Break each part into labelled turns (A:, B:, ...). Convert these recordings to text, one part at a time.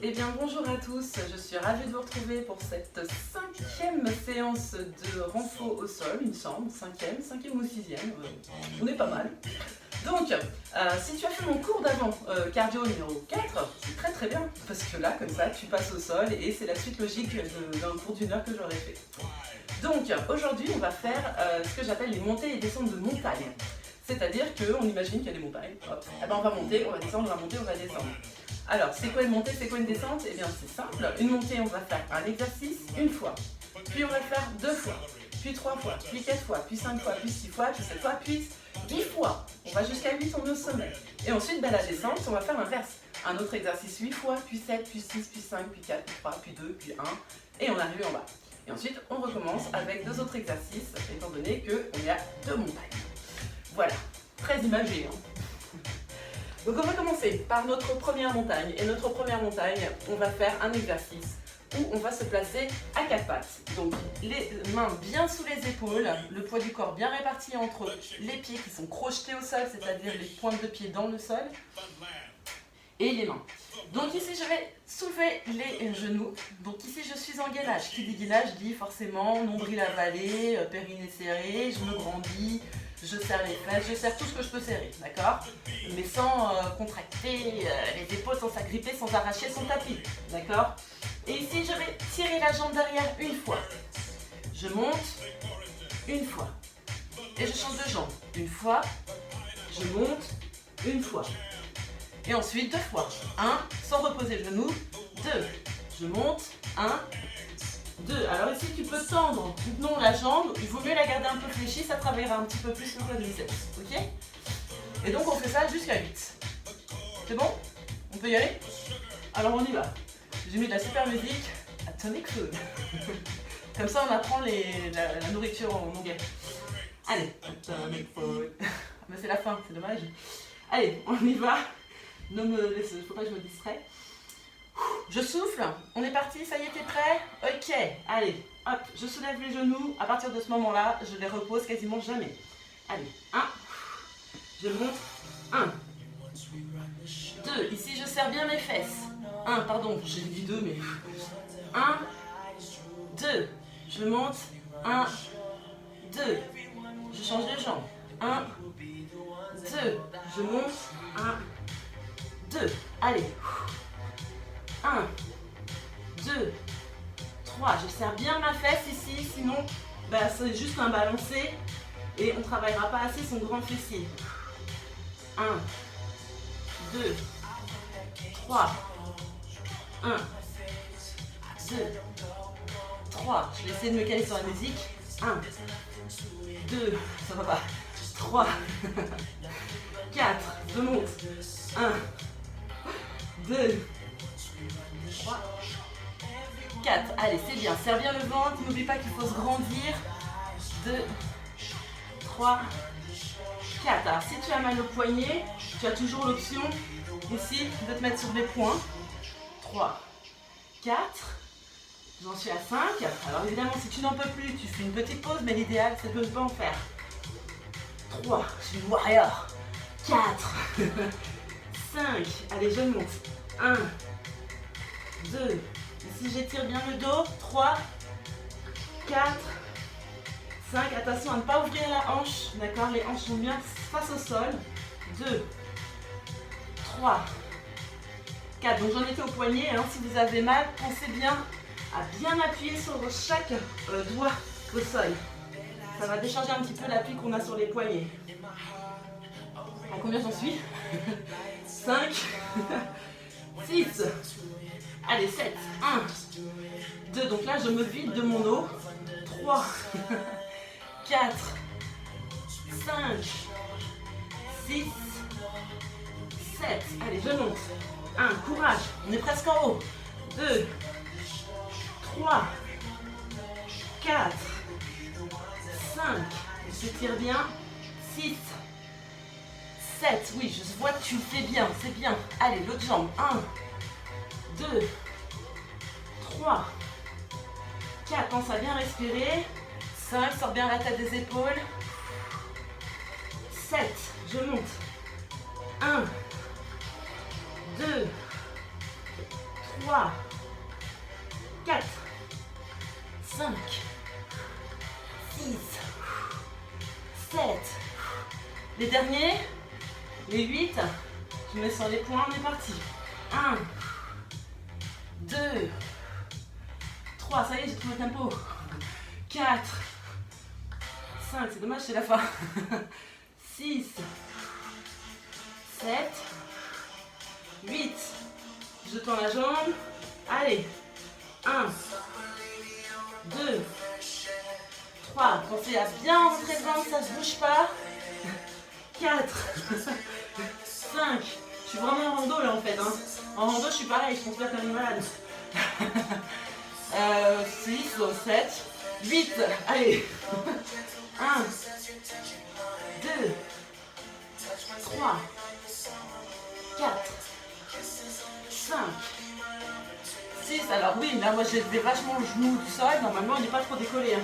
A: Eh bien bonjour à tous, je suis ravie de vous retrouver pour cette 5e séance de renfo au sol, il me semble, 5e ou 6e, on est pas mal. Donc, si tu as fait mon cours d'avant, cardio numéro 4, c'est très bien, parce que là, comme ça, tu passes au sol et c'est la suite logique d'un cours d'1 heure que j'aurais fait. Donc, aujourd'hui, on va faire ce que j'appelle les montées et descentes de montagne. C'est-à-dire qu'on imagine qu'il y a des montagnes, hop, eh ben on va monter, on va descendre, on va monter, on va descendre. Alors, c'est quoi une montée, c'est quoi une descente? Eh bien, c'est simple. Une montée, on va faire un exercice une fois, puis on va le faire 2 fois, puis 3 fois, puis 4 fois, puis 5 fois, puis 6 fois, puis 7 fois, puis 10 fois. On va jusqu'à 8, on est au sommet. Et ensuite, la descente, on va faire l'inverse. Un autre exercice 8 fois, puis 7, puis 6, puis 5, puis 4, puis 3, puis 2, puis 1, et on arrive en bas. Et ensuite, on recommence avec 2 autres exercices, étant donné qu'on est à 2 montagnes. Voilà, très imagé, hein. Donc on va commencer par notre première montagne. Et notre première montagne, on va faire un exercice où on va se placer à 4 pattes. Donc les mains bien sous les épaules, le poids du corps bien réparti entre les pieds qui sont crochetés au sol, c'est-à-dire les pointes de pied dans le sol, et les mains. Donc ici je vais soulever les genoux. Donc ici je suis en gainage. Qui dit gainage dit forcément nombril avalé, périnée serré, je me grandis, je serre les fesses, je serre tout ce que je peux serrer, d'accord? Mais sans contracter les épaules, sans s'agripper, sans arracher son tapis, d'accord? Et ici je vais tirer la jambe derrière une fois. Je monte une fois. Et je change de jambe. Une fois, je monte une fois. Et ensuite 2 fois. 1, sans reposer le genou. 2, je monte. 1, 2. Alors ici tu peux tendre non la jambe, il vaut mieux la garder un peu fléchie, ça travaillera un petit peu plus le quadriceps. Ok? Et donc on fait ça jusqu'à 8. C'est bon? On peut y aller? Alors on y va. J'ai mis de la super musique, Atomic Food. Comme ça on apprend la nourriture en anglais. Allez, Atomic Food. Mais c'est la fin, c'est dommage. Allez, on y va. Ne me laisse, faut pas que je me distrais. Je souffle, on est parti, ça y est, t'es prêt? Ok, allez, hop, je soulève les genoux. À partir de ce moment-là, je les repose quasiment jamais. Allez, 1, je monte, 1, 2, ici je serre bien mes fesses. 1, pardon, j'ai dit 2, mais 1, 2, je monte, 1, 2, je change de jambe, 1, 2, je monte, 1, 2, allez, 1, 2, 3, je serre bien ma fesse ici, sinon c'est juste un balancé et on ne travaillera pas assez son grand fessier. 1, 2, 3, 1, 2, 3, je vais essayer de me caler sur la musique. 1, 2, ça va pas, 3, 4, je monte, 1, 2, 3, 4, allez c'est bien, serre bien le ventre, n'oublie pas qu'il faut se grandir, 2, 3, 4, alors si tu as mal au poignet, tu as toujours l'option ici de te mettre sur les poings, 3, 4, j'en suis à 5, alors évidemment si tu n'en peux plus, tu fais une petite pause, mais l'idéal c'est de ne pas en faire, 3, je suis une warrior, 4, 5, allez je monte, 1, 2, ici j'étire bien le dos, 3, 4, 5, attention à ne pas ouvrir la hanche, d'accord, les hanches sont bien face au sol, 2, 3, 4, donc j'en étais au poignet, hein. Si vous avez mal, pensez bien à bien appuyer sur chaque doigt au sol, ça va décharger un petit peu l'appui qu'on a sur les poignets. À combien j'en suis? 5, 6, allez 7, 1, 2, donc là je me vide de mon eau, 3, 4, 5, 6, 7, allez je monte, 1, courage, on est presque en haut, 2, 3, 4, 5, on s'étire bien, 6, 7, oui, je vois que tu le fais bien, c'est bien. Allez, l'autre jambe. 1, 2, 3, 4, pense à bien respirer. 5, sors bien la tête des épaules. 7, je monte. 1, 2, 3, 4, 5, 6, 7. Les derniers, les 8. Je mets sur les poings, on est parti. 1, 2, 3, ça y est, j'ai trouvé le tempo. 4, 5, c'est dommage, c'est la fin. 6, 7, 8. Je tends la jambe. Allez. 1, 2, 3. Pensez à bien rentrer dedans, ça ne se bouge pas. 4, 5. Je suis vraiment en rando là en fait. Hein. En rando, je suis pareil, je pense pas comme une malade. 6, 7, 8. Allez. 1, 2, 3, 4, 5, 6. Alors oui, là moi j'ai vachement le genou du sol. Normalement il n'est pas trop décollé. Hein.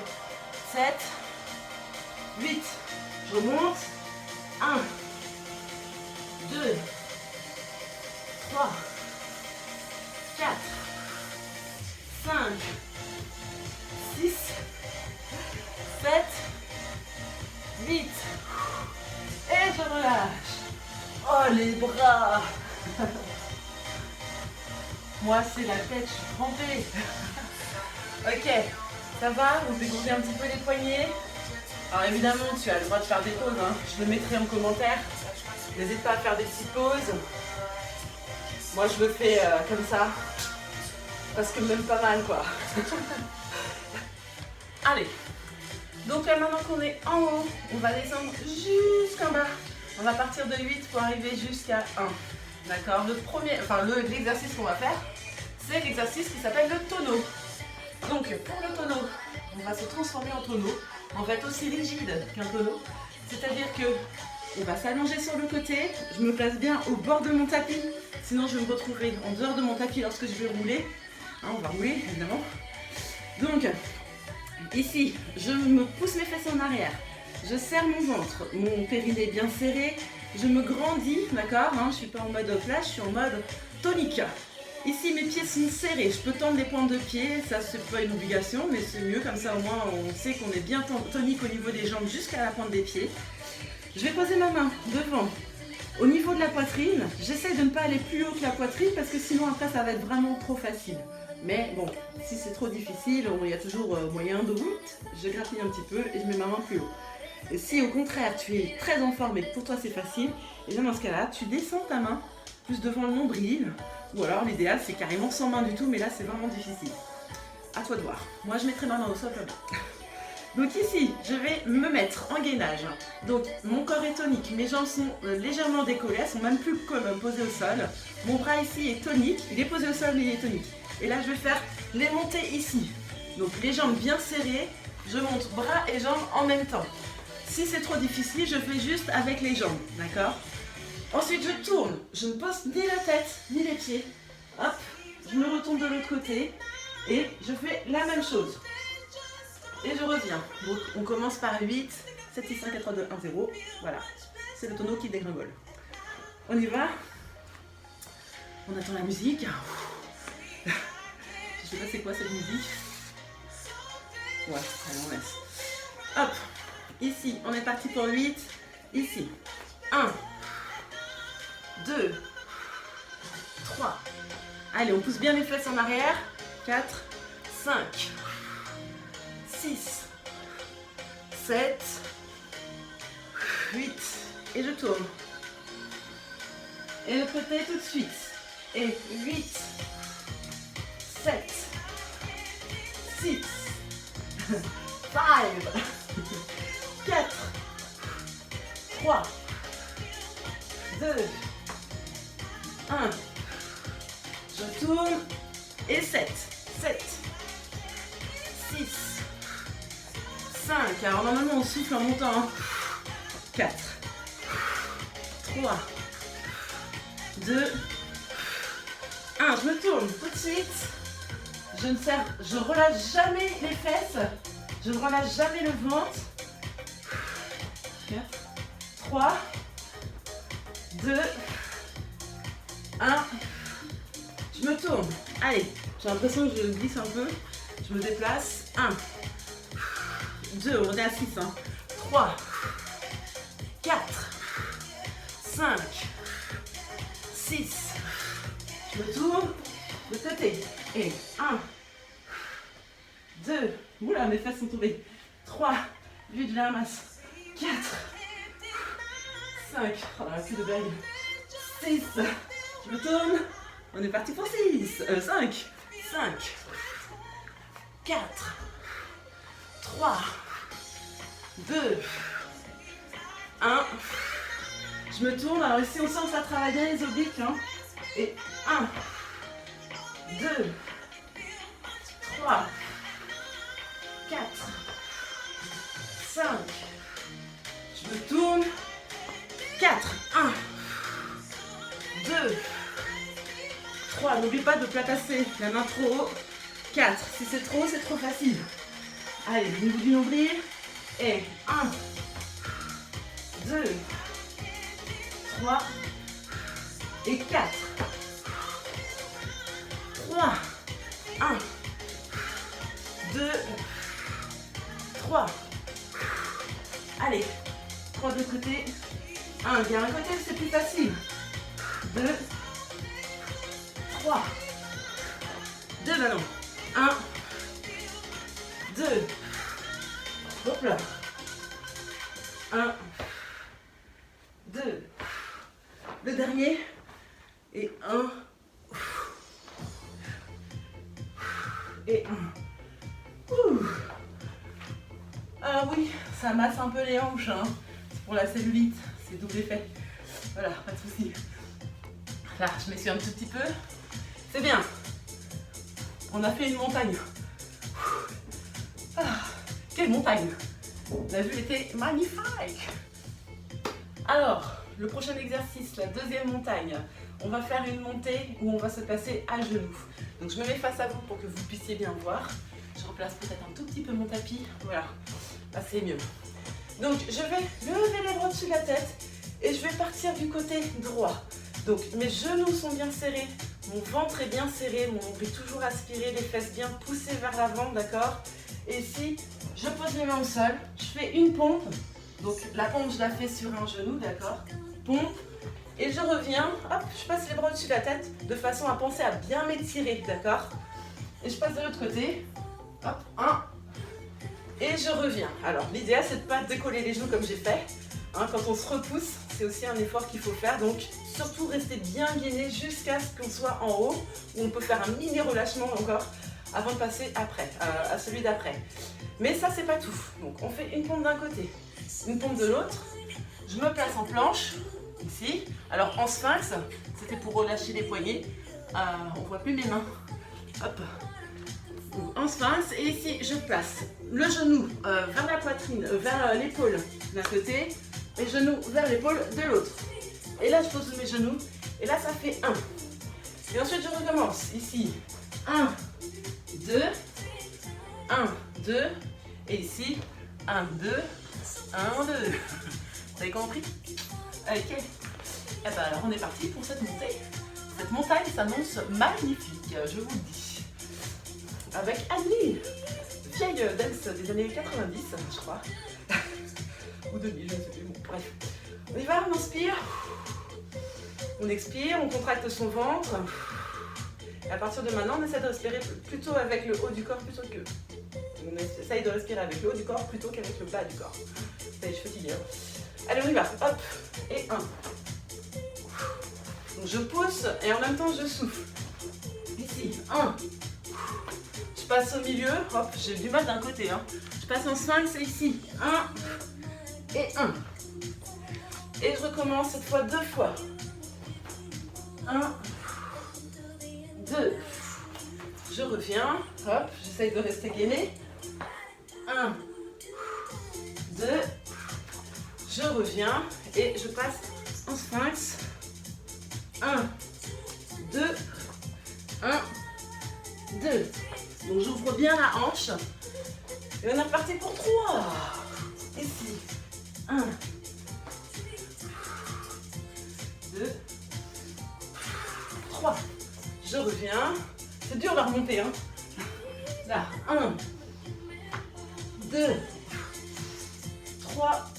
A: 7, 8. Je remonte. 1, 2, 3, 4, 5, 6, 7, 8. Et je relâche. Oh les bras. Moi c'est la tête, je suis trempée. Ok, ça va? Vous dégourdez un petit peu les poignets. Alors évidemment tu as le droit de faire des pauses, hein. Je le mettrai en commentaire. N'hésite pas à faire des petites pauses. Moi je le fais comme ça. Parce que même pas mal quoi. Allez. Donc là maintenant qu'on est en haut, on va descendre jusqu'en bas. On va partir de 8 pour arriver jusqu'à 1. D'accord? L'exercice qu'on va faire, c'est l'exercice qui s'appelle le tonneau. Donc pour le tonneau, on va se transformer en tonneau. On va être aussi rigide qu'un tonneau. C'est-à-dire que on va s'allonger sur le côté. Je me place bien au bord de mon tapis. Sinon je me retrouverai en dehors de mon tapis lorsque je vais rouler. Hein, on va rouler évidemment. Donc ici, je me pousse mes fesses en arrière. Je serre mon ventre, mon périnée bien serré. Je me grandis, d'accord, hein, je ne suis pas en mode flash, je suis en mode tonique. Ici, mes pieds sont serrés. Je peux tendre les pointes de pied. Ça, c'est pas une obligation, mais c'est mieux. Comme ça, au moins, on sait qu'on est bien tonique au niveau des jambes jusqu'à la pointe des pieds. Je vais poser ma main devant. Au niveau de la poitrine, j'essaie de ne pas aller plus haut que la poitrine parce que sinon, après, ça va être vraiment trop facile. Mais bon, si c'est trop difficile, il y a toujours moyen de je grappille un petit peu et je mets ma main plus haut. Et si au contraire, tu es très en forme et que pour toi, c'est facile, et bien dans ce cas-là, tu descends ta main plus devant le nombril. Ou alors l'idéal c'est carrément sans main du tout, mais là c'est vraiment difficile. À toi de voir. Moi je mettrai ma main au sol comme ça. Donc ici, je vais me mettre en gainage. Donc mon corps est tonique, mes jambes sont légèrement décollées, elles sont même plus posées au sol. Mon bras ici est tonique, il est posé au sol mais il est tonique. Et là je vais faire les montées ici. Donc les jambes bien serrées, je monte bras et jambes en même temps. Si c'est trop difficile, je fais juste avec les jambes, d'accord ? Ensuite, je tourne. Je ne pose ni la tête, ni les pieds. Hop, je me retourne de l'autre côté et je fais la même chose. Et je reviens. Donc, on commence par 8, 7, 6, 5, 4, 3, 2, 1, 0. Voilà, c'est le tonneau qui dégringole. On y va. On attend la musique. Je sais pas c'est quoi cette musique. Ouais, allez, on laisse. Hop, ici, on est parti pour 8. Ici, 1. 2, 3, allez on pousse bien les fesses en arrière, 4, 5, 6, 7, 8, et je tourne. Et l'autre côté tout de suite, et 8, 7, 6, 5, 4, 3, 2, 1, je tourne, et 7, 6, 5, alors normalement on souffle en montant, hein. 4, 3, 2, 1, je me tourne tout de suite, je relâche jamais les fesses, je ne relâche jamais le ventre, 4, 3, 2, 1, je me tourne. Allez, j'ai l'impression que je glisse un peu. Je me déplace. 1, 2, on est à 6. 3, 4, 5, 6. Je me tourne de côté. Et 1, 2. Oula, mes fesses sont tombées. 3, vite, je les ramasse. 4, 5. Oh, plus de blague. 6. Je me tourne. On est parti pour 6. 5. 5. 4. 3. 2. 1. Je me tourne. Alors ici, on sent que ça travaille bien les obliques. Hein. Et 1. 2. 3. 4. 5. Je me tourne. 4. 1. 2. 3. N'oublie pas de placer la main trop haut. 4. Si c'est trop facile. Allez, niveau du nombril. Et 1. 2. 3. Et 4. 3. 1. 2. 3. Allez. 3 de côté. 1. Bien un côté, c'est plus facile. 2. 3. 2 maintenant. 1. 2. Hop là. 1. 2. Le dernier. Et 1. Et 1. Ah oui, ça masse un peu les hanches. Hein. C'est pour la cellulite. C'est double effet. Voilà, pas de soucis. Là, je m'essuie un tout petit peu. C'est bien. On a fait une montagne. Ah, quelle montagne! La vue était magnifique. Alors, le prochain exercice, la deuxième montagne. On va faire une montée où on va se placer à genoux. Donc je me mets face à vous pour que vous puissiez bien voir. Je replace peut-être un tout petit peu mon tapis. Voilà, là c'est mieux. Donc je vais lever les bras dessus de la tête et je vais partir du côté droit. Donc mes genoux sont bien serrés, mon ventre est bien serré, mon nombril toujours aspiré, les fesses bien poussées vers l'avant, d'accord? Et ici, je pose les mains au sol, je fais une pompe. Donc la pompe, je la fais sur un genou, d'accord? Pompe. Et je reviens, hop, je passe les bras au-dessus de la tête de façon à penser à bien m'étirer, d'accord? Et je passe de l'autre côté, hop, 1. Et je reviens. Alors l'idéal, c'est de ne pas décoller les genoux comme j'ai fait. Hein, quand on se repousse, c'est aussi un effort qu'il faut faire. Donc surtout rester bien gainé jusqu'à ce qu'on soit en haut, où on peut faire un mini relâchement encore avant de passer après, à celui d'après. Mais ça, c'est pas tout. Donc on fait une pompe d'un côté, une pompe de l'autre. Je me place en planche, ici. Alors en sphinx, c'était pour relâcher les poignets. On voit plus mes mains. Hop. Donc, en sphinx, et ici je place le genou vers la poitrine, vers l'épaule d'un côté, et genou vers l'épaule de l'autre. Et là je pose mes genoux, et là ça fait 1. Et ensuite je recommence, ici, 1, 2, 1, 2, et ici, 1, 2, 1, 2. Vous avez compris? Ok. Et ben alors on est parti pour cette montée. Cette montagne s'annonce magnifique, je vous le dis. Avec Adeline, vieille dance des années 90, je crois. Ou 2000, je ne sais plus. Bon, bref. On y va, on inspire. On expire, on contracte son ventre. Et à partir de maintenant, on essaie de respirer plutôt avec le haut du corps plutôt que... On essaye de respirer avec le haut du corps plutôt qu'avec le bas du corps. Ça y est, je suis fatiguée. Allez, on y va. Hop. Et 1. Donc je pousse et en même temps je souffle. Ici, 1. Je passe au milieu. Hop, j'ai du mal d'un côté. Hein. Je passe en sphinx, c'est ici. 1 et 1. Et je recommence cette fois 2 fois. 1, 2. Je reviens. Hop, j'essaye de rester gainé. 1, 2. Je reviens et je passe en sphinx. 1, 2, 1, 2. Donc j'ouvre bien la hanche. Et on est reparti pour 3. Ici. 1, 2, 3. Je reviens. c'est dur de remonter, hein. Là, 1, 2, 3,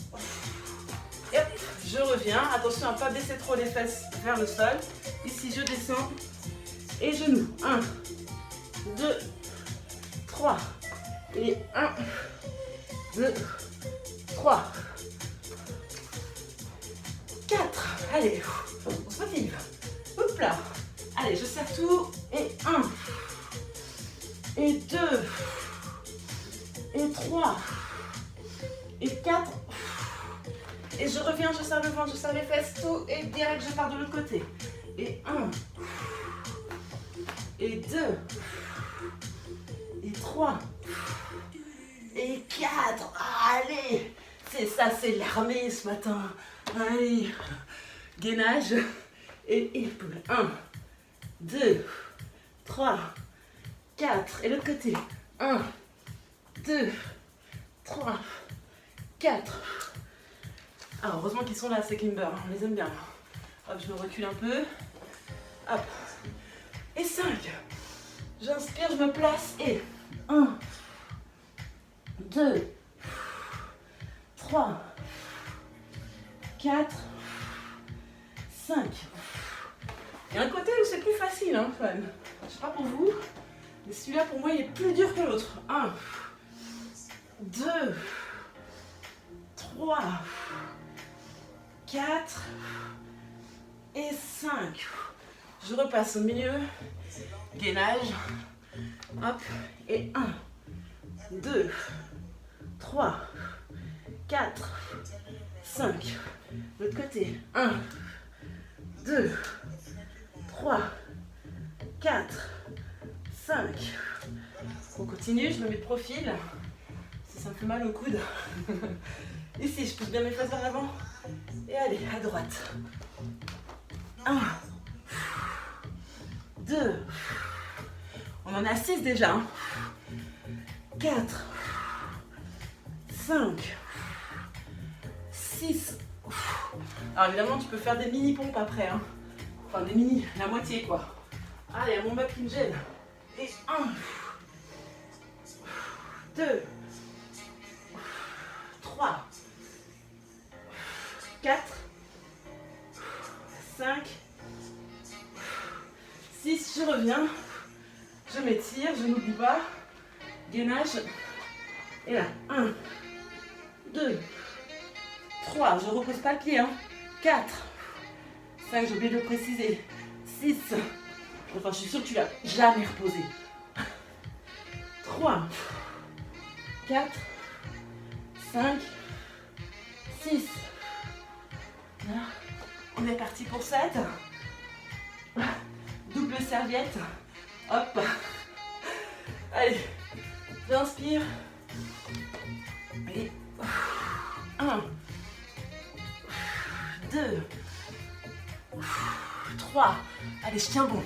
A: et hop, je reviens. Attention à ne pas baisser trop les fesses vers le sol. Ici, je descends et genoux. 1, 2, 3, et 1, 2, 3, 4. Allez, on se motive. Hop là. Allez, je serre tout. Et 1, et 2, et 3, et 4. Et je reviens, je serre le ventre, je serre les fesses, tout. Et direct, je pars de l'autre côté. Et 1, et 2, et 3, et 4. Allez, c'est ça, c'est l'armée ce matin. Allez, gainage et épaule. 1, 2, 3, 4. Et l'autre côté. 1, 2, 3, 4. Ah, heureusement qu'ils sont là, ces climbers. On les aime bien. Hop, je me recule un peu. Hop. Et 5. J'inspire, je me place. Et 1, 2, 3, 4, 5. Il y a un côté où c'est plus facile, hein, quand même. Je sais pas pour vous, mais celui-là, pour moi, il est plus dur que l'autre. 1, 2, 3, 4 et 5. Je repasse au milieu. Gainage. Hop. Et 1, 2, 3, 4, 5. L'autre côté. 1, 2, 3, 4, 5. On continue, je me mets de profil. Si ça me fait mal au coude. Ici, je pousse bien mes fesses vers l'avant. Et allez, à droite. 1, 2. On en a 6 déjà. 4, 5, 6. Alors évidemment, tu peux faire des mini pompes après. Hein. Enfin, des mini, la moitié quoi. Ah, il y a mon meuble qui me gêne. Et 1, 2, 3, 4, 5, 6, je reviens, je m'étire, je n'oublie pas, gainage, et là, 1, 2, 3, je ne repose pas le pied, hein. 4, 5, j'ai oublié de le préciser, 6, enfin je suis sûre que tu l'as jamais reposé, 3, 4, 5, 6, voilà. On est parti pour 7, double serviette, hop, allez, j'inspire, et 1, 2, 3, allez, je tiens bon,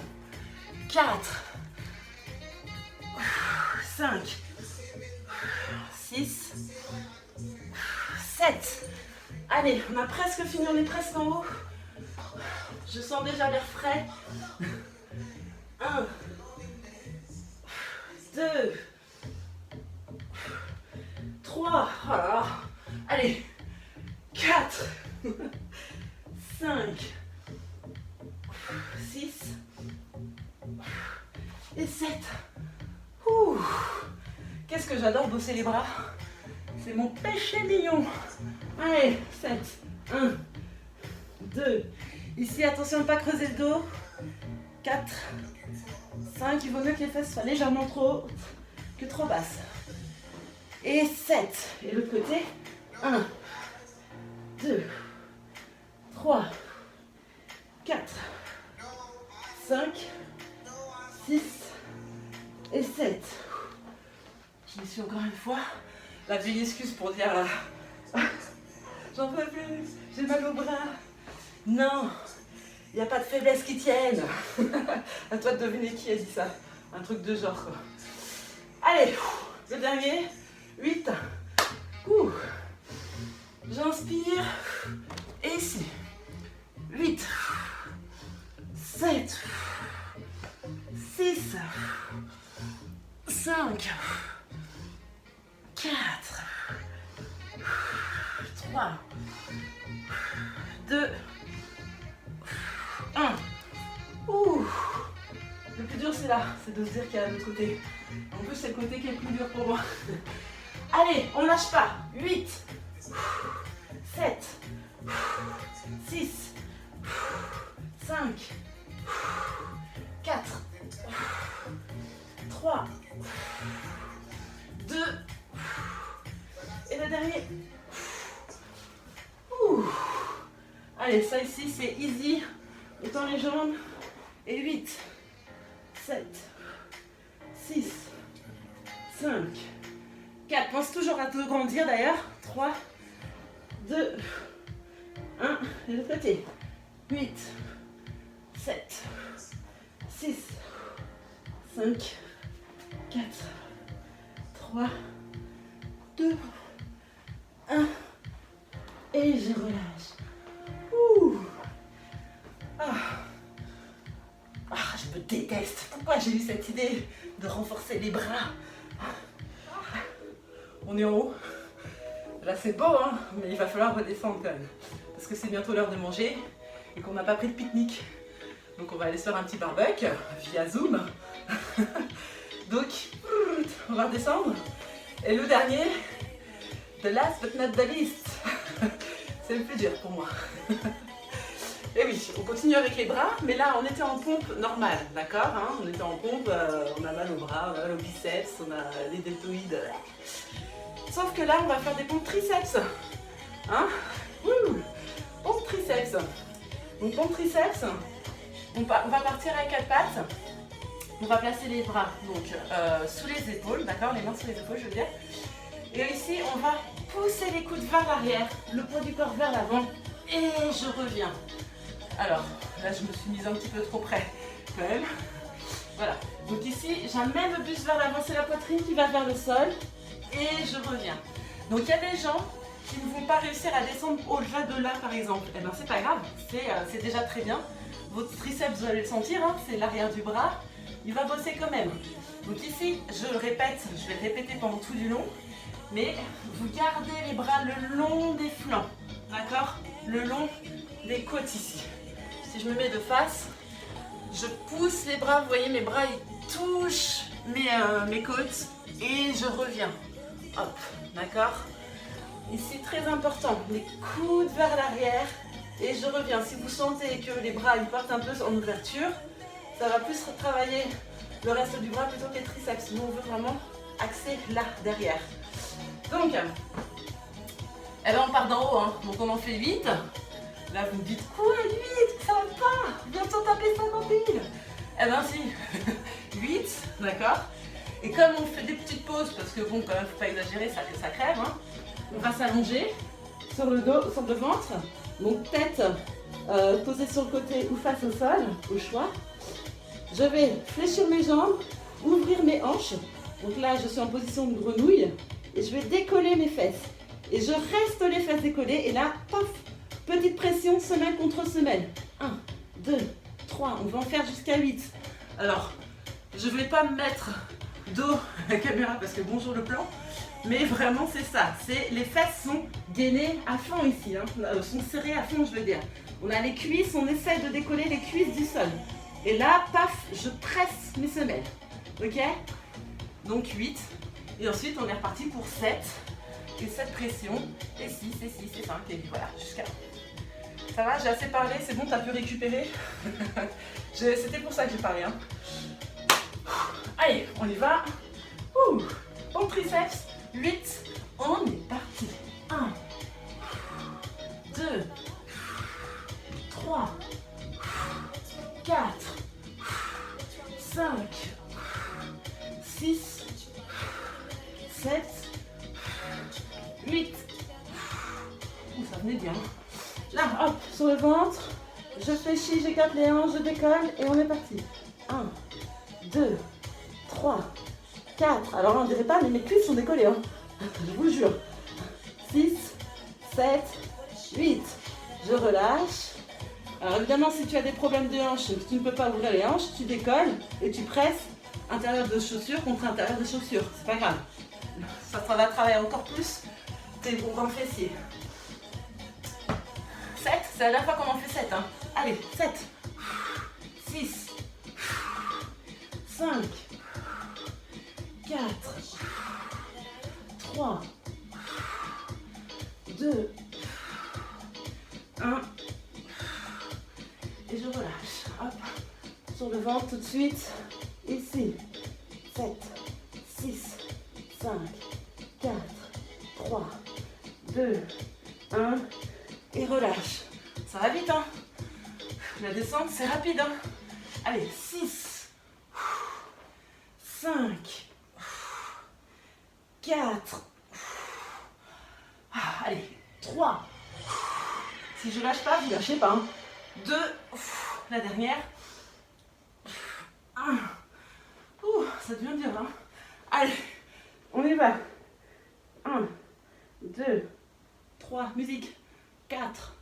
A: 4, 5, 6, 7. Allez, on a presque fini, on est presque en haut. Je sens déjà l'air frais. 1, 2, 3. Oh là là. Allez, 4, 5, 6 et 7. Ouh. Qu'est-ce que j'adore bosser les bras. C'est mon péché mignon. Allez, 7. 1, 2. Ici, attention à ne pas creuser le dos. 4, 5. Il vaut mieux que les fesses soient légèrement trop hautes que trop basses. Et 7. Et l'autre côté. 1, 2, 3, 4, 5, 6 et 7. Je me suis encore une fois. La vieille excuse pour dire j'en peux plus, j'ai mal au bras. Non, il n'y a pas de faiblesse qui tienne. À toi de deviner qui a dit ça. Un truc de genre quoi. Allez, le dernier. 8. J'inspire. Et ici. 8. 7. 6, 5, 4, 3, 2, 1. Ouh. Le plus dur c'est là, c'est de se dire qu'il y a l'autre côté. En plus c'est le côté qui est le plus dur pour moi. Allez, on lâche pas. 8, 7, 6, 5, 4, 3, 2, et le dernier. Ouh. Allez, ça ici c'est easy. Autant les jambes. Et 8, 7, 6, 5, 4. Pense toujours à te grandir d'ailleurs. 3, 2, 1. Et de l'autre côté. 8, 7, 6, 5, 4, 3, 2, 1. Et je relâche. Ouh. Je me déteste. Pourquoi j'ai eu cette idée de renforcer les bras? On est en haut. Là c'est beau, hein, mais il va falloir redescendre quand même. Parce que c'est bientôt l'heure de manger et qu'on n'a pas pris de pique-nique. Donc on va aller se faire un petit barbecue via Zoom. Donc on va redescendre. Et le dernier, the last but not the least, c'est le plus dur pour moi. Et oui, on continue avec les bras, mais là on était en pompe normale, d'accord, hein, on était en pompe, on a mal aux bras, on a mal aux biceps, on a les deltoïdes. Sauf que là on va faire des pompes triceps. Hein, pompe triceps. Donc pompe triceps, on va partir à 4 pattes. On va placer les bras donc sous les épaules, d'accord, les mains sous les épaules je veux dire. Et ici on va pousser les coudes vers l'arrière, le poids du corps vers l'avant. Et je reviens. Alors, là je me suis mise un petit peu trop près quand même. Voilà. Donc ici, j'amène le buste vers l'avant, c'est la poitrine qui va vers le sol. Et je reviens. Donc il y a des gens qui ne vont pas réussir à descendre au-delà de là par exemple. Eh bien c'est pas grave, c'est déjà très bien. Votre triceps, vous allez le sentir, hein, c'est l'arrière du bras. Il va bosser quand même. Donc ici, je répète, je vais répéter pendant tout du long. Mais vous gardez les bras le long des flancs. D'accord? Le long des côtes ici. Si je me mets de face, je pousse les bras, vous voyez mes bras ils touchent mes côtes et je reviens. Hop, d'accord? Ici très important, les coudes vers l'arrière et je reviens. Si vous sentez que les bras ils partent un peu en ouverture, ça va plus travailler le reste du bras plutôt que les triceps. Nous on veut vraiment axer là derrière. Donc, eh ben on part d'en haut, hein. Donc on en fait 8. Là vous me dites quoi 8? Ça va pas, bientôt taper 50 000. Eh ben si, 8, d'accord. Et comme on fait des petites pauses, parce que bon quand même faut pas exagérer, ça crève, hein. On va s'allonger sur le dos, sur le ventre. Donc tête posée sur le côté ou face au sol, au choix. Je vais fléchir mes jambes, ouvrir mes hanches. Donc là je suis en position de grenouille. Et je vais décoller mes fesses. Et je reste les fesses décollées. Et là, paf, petite pression, semelle contre semelle. 1, 2, 3. On va en faire jusqu'à 8. Alors, je ne vais pas me mettre dos à la caméra parce que bonjour le plan. Mais vraiment, c'est ça. Les fesses sont gainées à fond ici. Hein, sont serrées à fond, je veux dire. On a les cuisses, on essaie de décoller les cuisses du sol. Et là, paf, je presse mes semelles. Ok? Donc 8. Et ensuite, on est reparti pour 7. Et 7 pressions. Et 6, et 6, et 5. Et voilà, jusqu'à là. Ça va, j'ai assez parlé. C'est bon, t'as pu récupérer. C'était pour ça que j'ai parlé. Hein. Allez, on y va. Pompe triceps. 8. On est parti. 1, 2, 3, 4, 5, 6, 7, 8. Ça venait bien. Là, hop, sur le ventre. Je fléchis, j'écarte les hanches, je décolle et on est parti. 1, 2, 3, 4. Alors on dirait pas, mais mes cuisses sont décollées. Hein. Je vous jure. 6, 7, 8. Je relâche. Alors évidemment, si tu as des problèmes de hanches, tu ne peux pas ouvrir les hanches, tu décolles et tu presses intérieur de chaussure contre intérieur de chaussure. C'est pas grave. Ça va travailler encore plus tes grands fessiers. 7, c'est la dernière fois qu'on en fait 7. Hein. Allez, 7, 6, 5, 4, 3, 2, 1. Et je relâche. Hop. Sur le ventre tout de suite. Ici. 7, 6, 5, 4, 3, 2, 1. Et relâche. Ça va vite, hein? La descente, c'est rapide, hein? Allez, 6, 5, 4, allez, 3. Si je lâche pas, vous lâchez pas, hein? 2, la dernière. 1. Ça devient dur, hein? Allez, on y va. 1, 2, 3, musique. 4,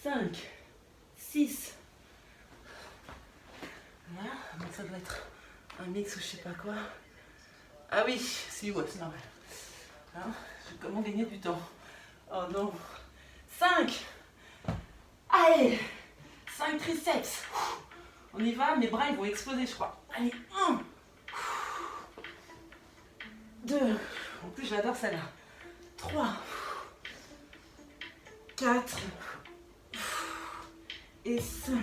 A: 5, 6. Voilà, donc ça doit être un mix ou je sais pas quoi. Ah oui, si, ouais, c'est normal. Hein, comment gagner du temps? Oh non. 5. Allez, 5 triceps. On y va, mes bras ils vont exploser, je crois. Allez, 1. 2. En plus, j'adore celle-là. 3. 4 et 5.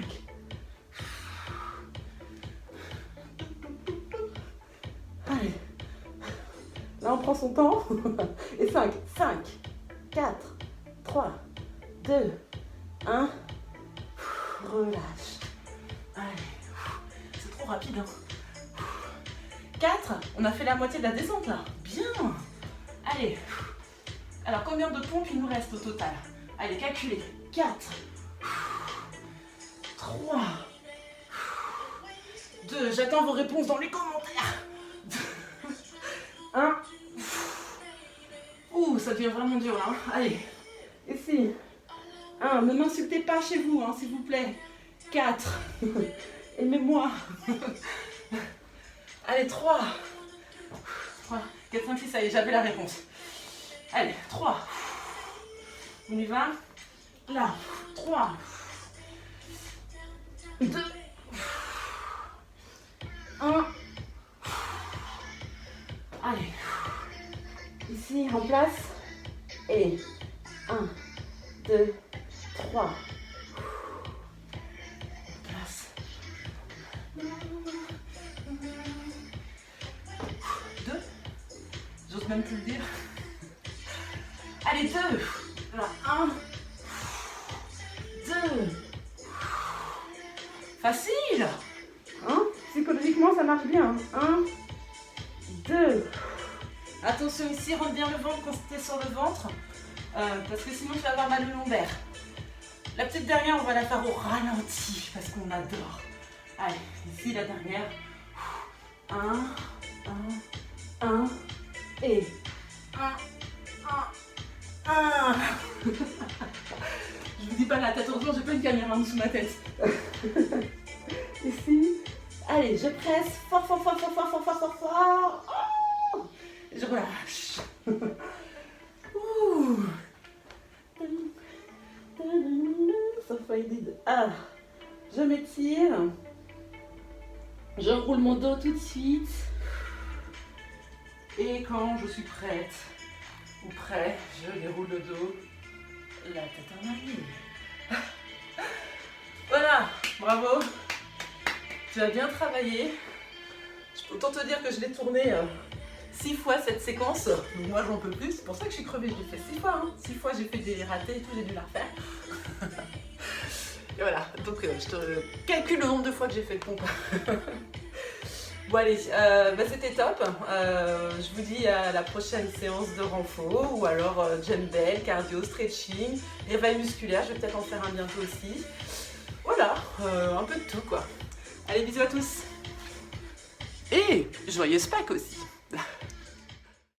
A: Allez. Là, on prend son temps. Et 5. 5, 4, 3, 2, 1. Relâche. Allez. C'est trop rapide. Hein. 4. On a fait la moitié de la descente là. Bien. Allez. Alors, combien de pompes il nous reste au total? Allez, calculez. 4, 3, 2. J'attends vos réponses dans les commentaires. 1. Ouh, ça devient vraiment dur là. Hein. Allez, ici. 1. Ne m'insultez pas chez vous, hein, s'il vous plaît. 4. Aimez-moi. Allez, 3. 3, 4, 5, 6, ça y est, j'avais la réponse. Allez, 3. On y va. Là, 3. 2. 1. Allez. Ici, en place. Et 1, 2, 3. Place. 2. J'ose même plus le dire. Allez, 2. Voilà, 1. 2. Facile. Hein? Psychologiquement, ça marche bien. 1, 2. Attention ici, rentre bien le ventre quand tu es sur le ventre. Parce que sinon, tu vas avoir mal au lombaire. La petite dernière, on va la faire au ralenti. Parce qu'on adore. Allez, ici, la dernière. 1, 1, 1. Et 1, 1, 1. Je vous dis pas la tête, heureusement j'ai pas une caméra en dessous de ma tête. Ici. Allez, je presse fort, fort, fort, fort, fort, fort, fort, fort, fort. Oh, je relâche. Ouh. Ah, je m'étire. Je roule mon dos tout de suite. Et quand je suis prête ou prêt, je déroule le dos. La tête en arrière. Voilà, bravo. Tu as bien travaillé. Je peux autant te dire que je l'ai tourné 6 fois cette séquence. Donc moi j'en peux plus. C'est pour ça que je suis crevée. Je l'ai fait 6 fois. Hein. 6 fois j'ai fait des ratés et tout. J'ai dû la refaire. Et voilà. Donc je te calcule le nombre de fois que j'ai fait le pompe. Bon allez, c'était top. Je vous dis à la prochaine séance de renfo ou alors dumbbell, cardio, stretching, réveil musculaire. Je vais peut-être en faire un bientôt aussi. Voilà, un peu de tout quoi. Allez, bisous à tous. Et joyeuse Pâques aussi.